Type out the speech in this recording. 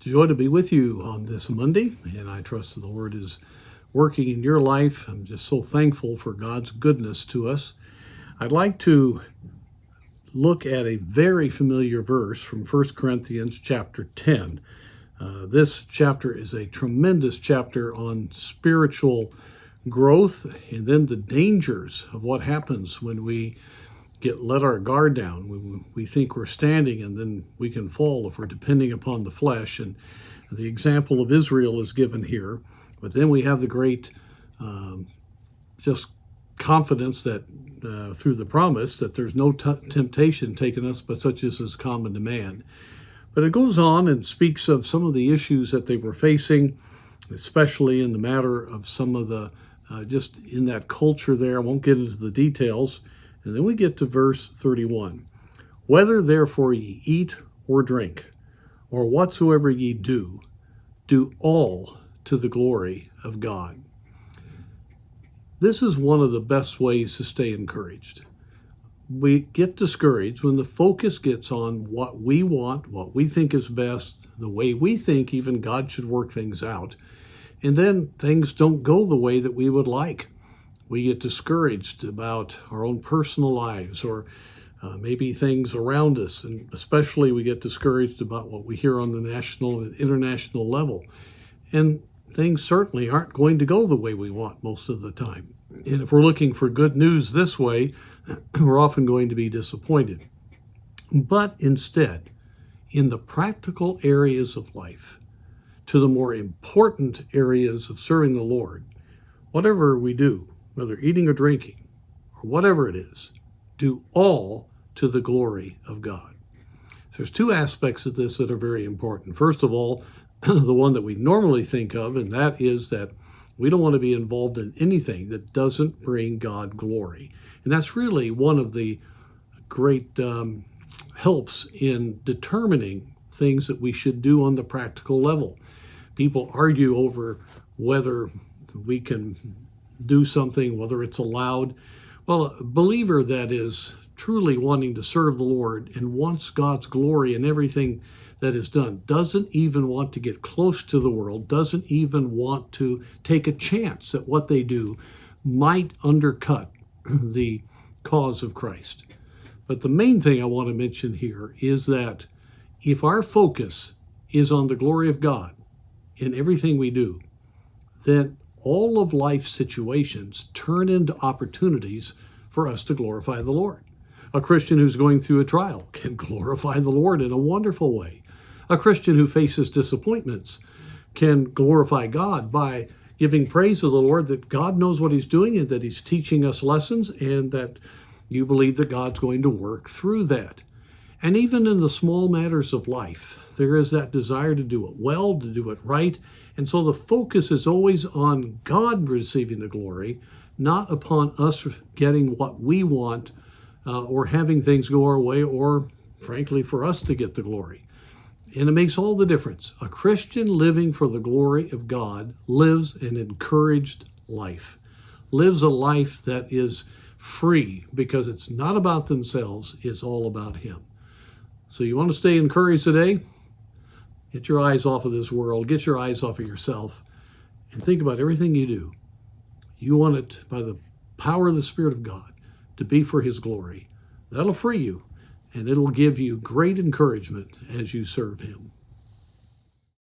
Joy to be with you on this Monday, and I trust the Lord is working in your life. I'm just so thankful for God's goodness to us. I'd like to look at a very familiar verse from 1 Corinthians chapter 10. This chapter is a tremendous chapter on spiritual growth and then the dangers of what happens when we let our guard down. We think we're standing, and then we can fall if we're depending upon the flesh. And the example of Israel is given here. But then we have the great just confidence that through the promise that there's no temptation taken us but such as is common to man. But it goes on and speaks of some of the issues that they were facing, especially in the matter of some of the just in that culture there. I won't get into the details. And then we get to verse 31. Whether therefore ye eat or drink, or whatsoever ye do, do all to the glory of God. This is one of the best ways to stay encouraged. We get discouraged when the focus gets on what we want, what we think is best, the way we think even God should work things out. And then things don't go the way that we would like. We get discouraged about our own personal lives or maybe things around us. And especially we get discouraged about what we hear on the national and international level. And things certainly aren't going to go the way we want most of the time. And if we're looking for good news this way, we're often going to be disappointed. But instead, in the practical areas of life, to the more important areas of serving the Lord, whatever we do, whether eating or drinking, or whatever it is, do all to the glory of God. So there's two aspects of this that are very important. First of all, the one that we normally think of, and that is that we don't want to be involved in anything that doesn't bring God glory. And that's really one of the great helps in determining things that we should do on the practical level. People argue over whether we can do something, whether it's allowed. Well, a believer that is truly wanting to serve the Lord and wants God's glory in everything that is done doesn't even want to get close to the world, doesn't even want to take a chance that what they do might undercut the cause of Christ. But the main thing I want to mention here is that if our focus is on the glory of God in everything we do, then all of life's situations turn into opportunities for us to glorify the Lord. A Christian who's going through a trial can glorify the Lord in a wonderful way. A Christian who faces disappointments can glorify God by giving praise to the Lord that God knows what he's doing and that he's teaching us lessons and that you believe that God's going to work through that. And even in the small matters of life, there is that desire to do it well, to do it right. And so the focus is always on God receiving the glory, not upon us getting what we want or having things go our way or, frankly, for us to get the glory. And it makes all the difference. A Christian living for the glory of God lives an encouraged life, lives a life that is free because it's not about themselves, it's all about Him. So you want to stay encouraged today? Get your eyes off of this world, get your eyes off of yourself, and think about everything you do. You want it, by the power of the Spirit of God, to be for His glory. That'll free you, and it'll give you great encouragement as you serve Him.